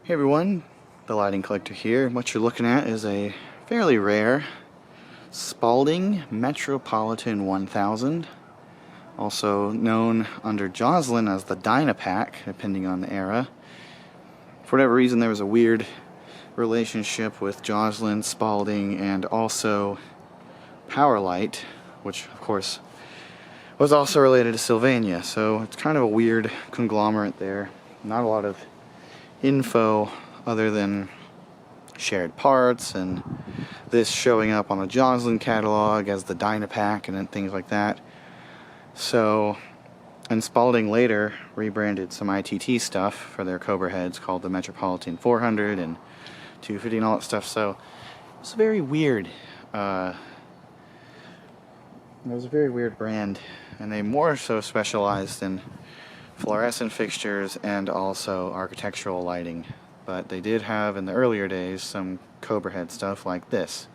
Hey everyone, the Lighting Collector here. What you're looking at is a fairly rare Spaulding Metropolitan 1000, also known under Joslin as the Dynapack, depending on the era. For whatever reason, there was a weird relationship with Joslin, Spaulding, and also Powerlight, which of course was also related to Sylvania, so it's kind of a weird conglomerate there. Not a lot of info other than shared parts and this showing up on the Joslin catalog as the Dynapack and then things like that. So, and Spaulding later rebranded some ITT stuff for their cobraheads called the Metropolitan 400 and 250 and all that stuff. So it's very weird. It was a very weird brand, and they more so specialized in fluorescent fixtures and also architectural lighting, but they did have in the earlier days some cobrahead stuff like this.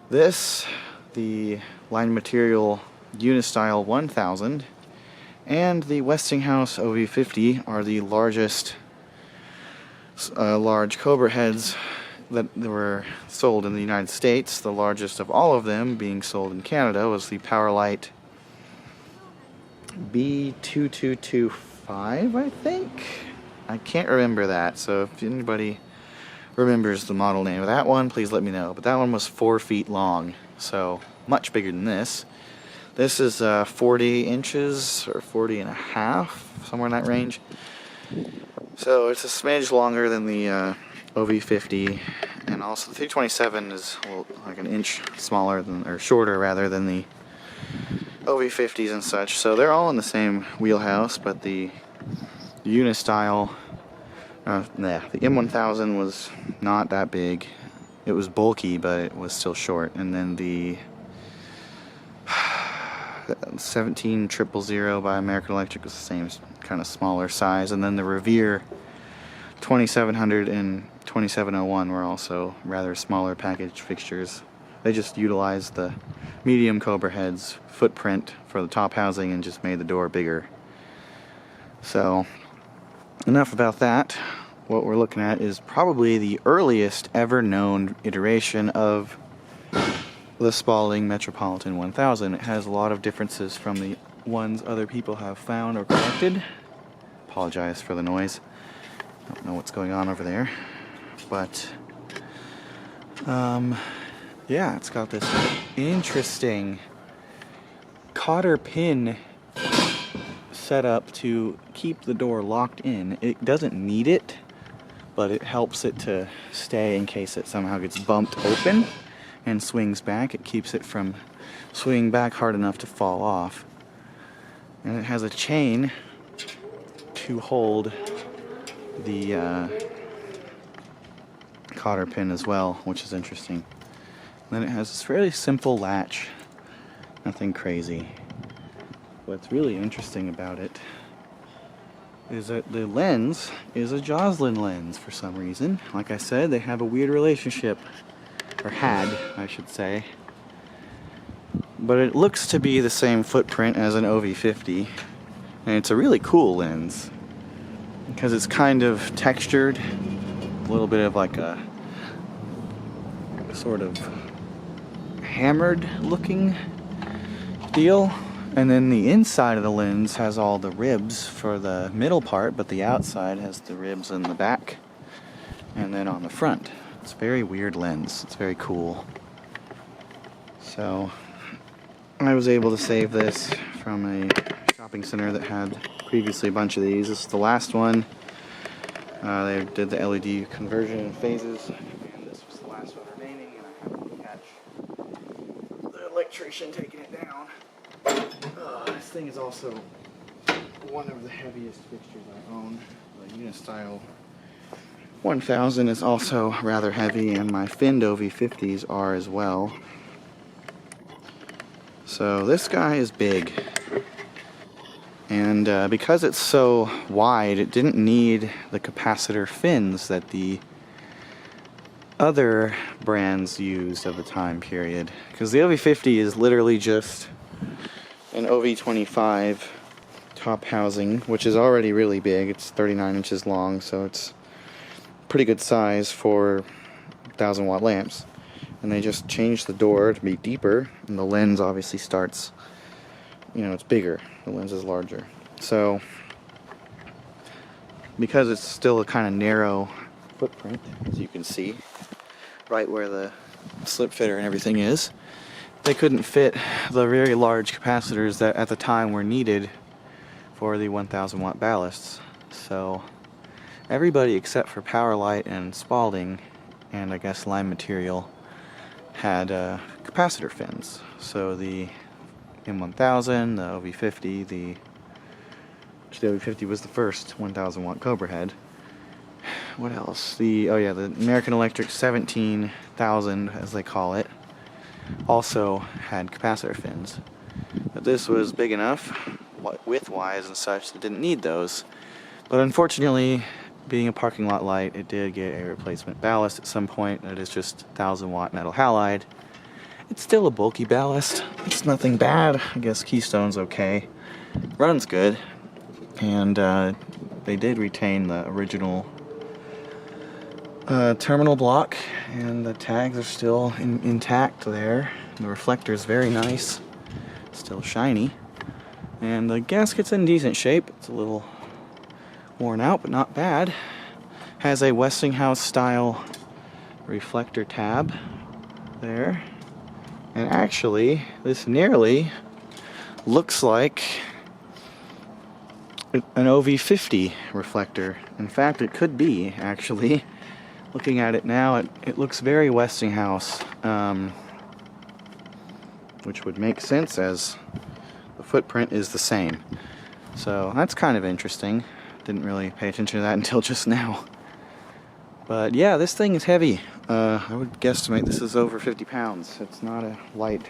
The line material Unistyle 1000 and the Westinghouse OV50 are the largest large cobraheads that were sold in the United States. The largest of all of them being sold in Canada was the Powerlight B2225, I think? I can't remember that, so if anybody remembers the model name of that one, please let me know. But that one was 4 feet long, so much bigger than this. This is 40 inches, or 40 and a half, somewhere in that range. So it's a smidge longer than the OV50, and also the 327 is like an inch smaller than, or shorter rather, than the OV50s and such, so they're all in the same wheelhouse, but the Unistyle, the M1000 was not that big. It was bulky, but it was still short. And then the 17000 by American Electric was the same kind of smaller size, and then the Revere 2700 and 2701 were also rather smaller package fixtures. They just utilized the medium cobrahead's footprint for the top housing and just made the door bigger. So, enough about that. What we're looking at is probably the earliest ever known iteration of the Spaulding Metropolitan 1000. It has a lot of differences from the ones other people have found or collected. Apologize for the noise. I don't know what's going on over there. But, yeah, it's got this interesting cotter pin set up to keep the door locked in. It doesn't need it, but it helps it to stay in case it somehow gets bumped open and swings back. It keeps it from swinging back hard enough to fall off. And it has a chain to hold the cotter pin as well, which is interesting. Then it has this fairly simple latch, nothing crazy. What's really interesting about it is that the lens is a Joslin lens for some reason. Like I said, they have a weird relationship, or had, I should say. But it looks to be the same footprint as an OV50, and it's a really cool lens because it's kind of textured, a little bit of like a sort of hammered looking deal. And then the inside of the lens has all the ribs for the middle part, but the outside has the ribs in the back and then on the front. It's a very weird lens. It's very cool. So I was able to save this from a shopping center that had previously a bunch of these. This is the last one. They did the LED conversion in phases, and this was the last one remaining, and I happened to catch the electrician taking it down. This thing is also one of the heaviest fixtures I own. The Unistyle 1000 is also rather heavy, and my finned OV50s are as well. So this guy is big. And because it's so wide, it didn't need the capacitor fins that the other brands used of the time period. Because the OV50 is literally just an OV25 top housing, which is already really big. It's 39 inches long, so it's pretty good size for 1,000-watt lamps. And they just changed the door to be deeper, and the lens obviously starts, it's bigger. The lens is larger. So, because it's still a kind of narrow footprint, as you can see, right where the slip fitter and everything is, they couldn't fit the very large capacitors that at the time were needed for the 1,000-watt ballasts. So everybody except for Powerlight and Spaulding, and I guess Lime Material, had capacitor fins. So the M1000, the OV50, the OV50 was the first 1,000-watt cobrahead. What else? The American Electric 17,000, as they call it, also had capacitor fins. But this was big enough, width-wise and such, that didn't need those. But unfortunately, being a parking lot light, it did get a replacement ballast at some point. That is just 1,000-watt metal halide. It's still a bulky ballast. It's nothing bad. I guess Keystone's okay. Runs good. And they did retain the original terminal block, and the tags are still intact there. The reflector's very nice, still shiny, and the gasket's in decent shape. It's a little worn out, but not bad. Has a Westinghouse style reflector tab there, and actually this nearly looks like an OV50 reflector. In fact, it could be, actually. Looking at it now, it looks very Westinghouse, which would make sense as the footprint is the same. So that's kind of interesting. Didn't really pay attention to that until just now. But yeah, this thing is heavy. I would guesstimate this is over 50 pounds. It's not a lightweight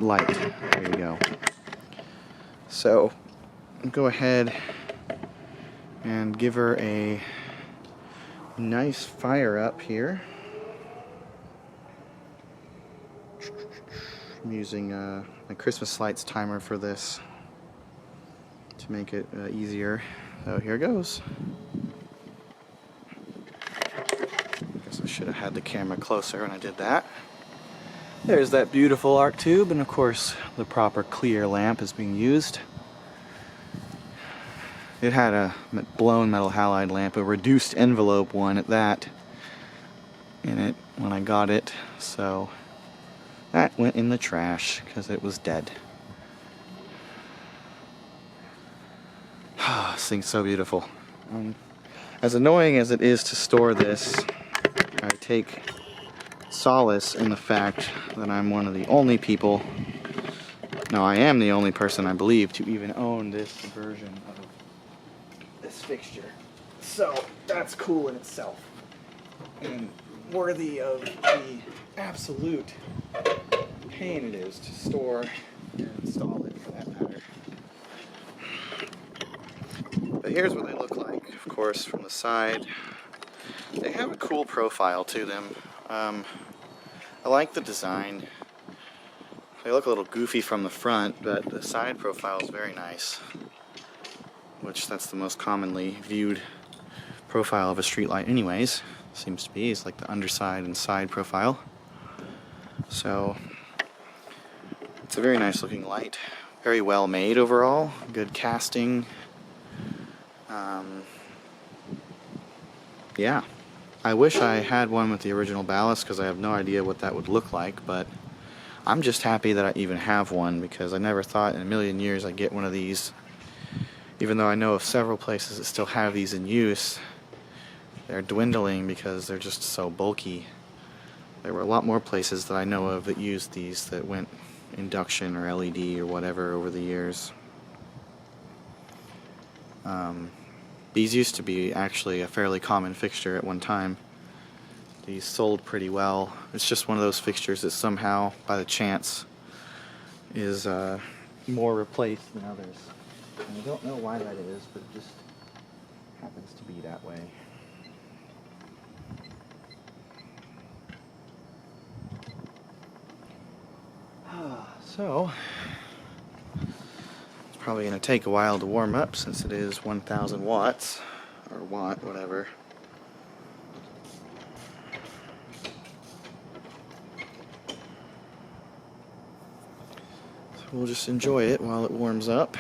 light. There you go. So go ahead and give her a nice fire up here. I'm using my Christmas lights timer for this to make it easier. So here goes. Guess I should have had the camera closer when I did that. There's that beautiful arc tube, and of course the proper clear lamp is being used. It had a blown metal halide lamp, a reduced envelope one at that, in it when I got it, so that went in the trash because it was dead. This thing's so beautiful. As annoying as it is to store this, I take solace in the fact that I'm one of the only people, no, I am the only person, I believe, to even own this version of this fixture. So that's cool in itself, and worthy of the absolute pain it is to store and install it, for that matter. But here's what they look like, of course, from the side. They have a cool profile to them. I like the design. They look a little goofy from the front, but the side profile is very nice, which that's the most commonly viewed profile of a streetlight anyways. Seems to be, it's like the underside and side profile. So it's a very nice looking light. Very well made overall. Good casting. Yeah. I wish I had one with the original ballast because I have no idea what that would look like, but I'm just happy that I even have one because I never thought in a million years I'd get one of these. Even though I know of several places that still have these in use, they're dwindling because they're just so bulky. There were a lot more places that I know of that used these that went induction or LED or whatever over the years. These used to be actually a fairly common fixture at one time. These sold pretty well. It's just one of those fixtures that somehow, by the chance, is more replaced than others. And I don't know why that is, but it just happens to be that way. So, it's probably going to take a while to warm up since it is 1,000 watts, or watt, whatever. We'll just enjoy it while it warms up.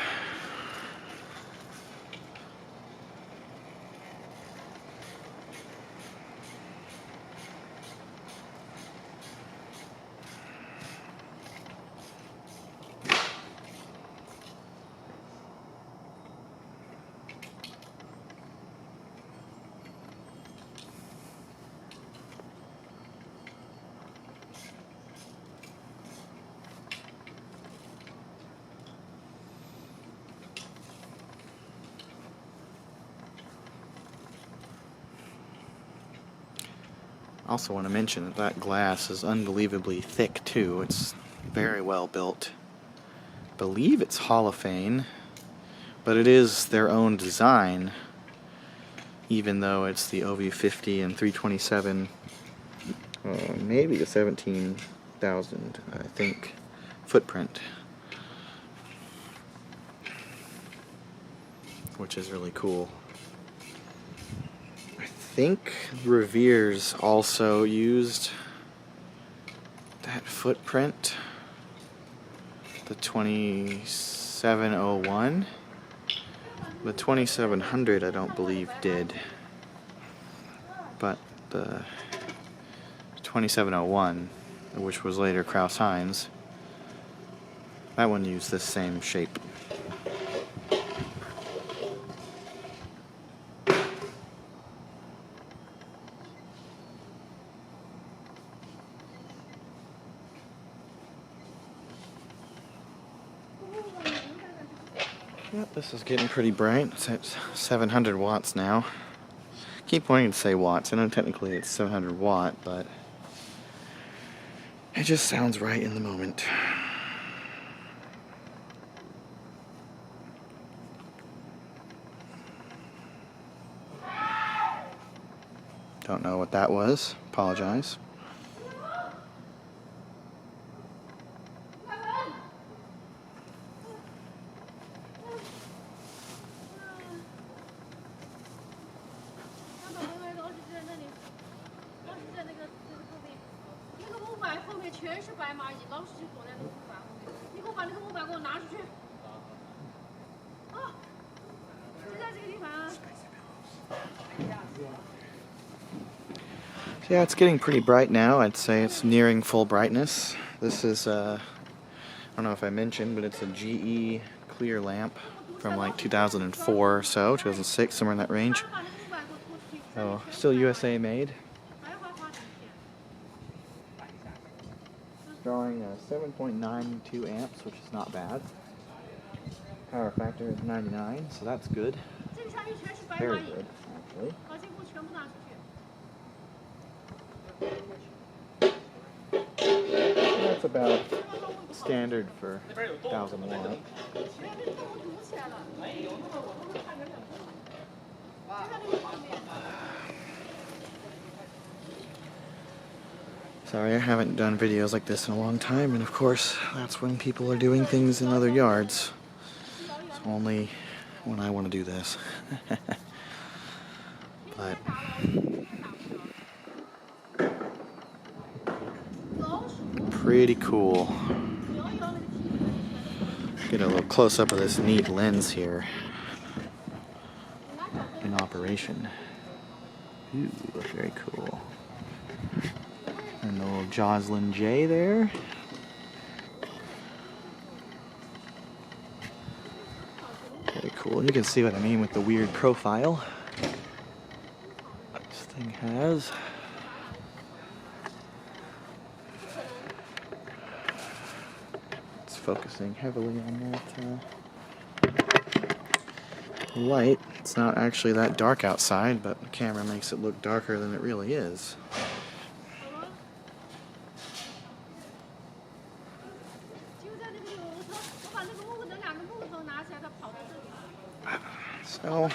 I also want to mention that that glass is unbelievably thick too. It's very well built. I believe it's holophane, but it is their own design, even though it's the OV50 and 327, maybe a 17,000, I think, footprint, which is really cool. I think Revere's also used that footprint, the 2701. The 2700 I don't believe did, but the 2701, which was later Kraus-Heinz, that one used this same shape. Yep, this is getting pretty bright. It's at 700 watts now. Keep wanting to say watts. I know technically it's 700 watt, but it just sounds right in the moment. Don't know what that was. Apologize. Yeah, it's getting pretty bright now. I'd say it's nearing full brightness. This is, I don't know if I mentioned, but it's a GE clear lamp from like 2004 or so, 2006, somewhere in that range. Oh, still USA made. Drawing 7.92 amps, which is not bad. Power factor is 99, so that's good. Very good, actually. That's about standard for 1,000 watt. Sorry, I haven't done videos like this in a long time, and of course, that's when people are doing things in other yards. It's only when I want to do this. But pretty cool. Get a little close-up of this neat lens here in operation. Ooh, very cool. And the little Joslyn J there. Very cool. You can see what I mean with the weird profile this thing has. It's focusing heavily on that light. It's not actually that dark outside, but the camera makes it look darker than it really is. So,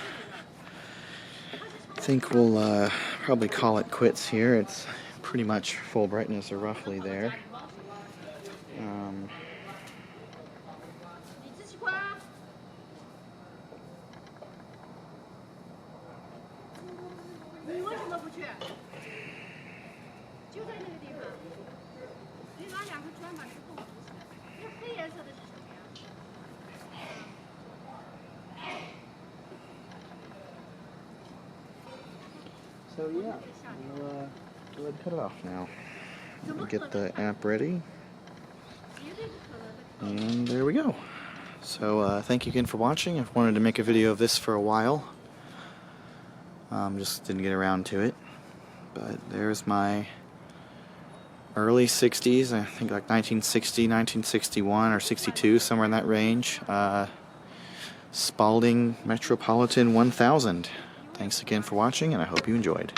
I think we'll probably call it quits here. It's pretty much full brightness, or roughly there. So yeah, we'll go ahead and cut it off now. Get the app ready. And there we go. So thank you again for watching. I've wanted to make a video of this for a while. Just didn't get around to it. But there's my early 60s, I think like 1960, 1961, or 62, somewhere in that range. Spaulding Metropolitan 1000. Thanks again for watching, and I hope you enjoyed.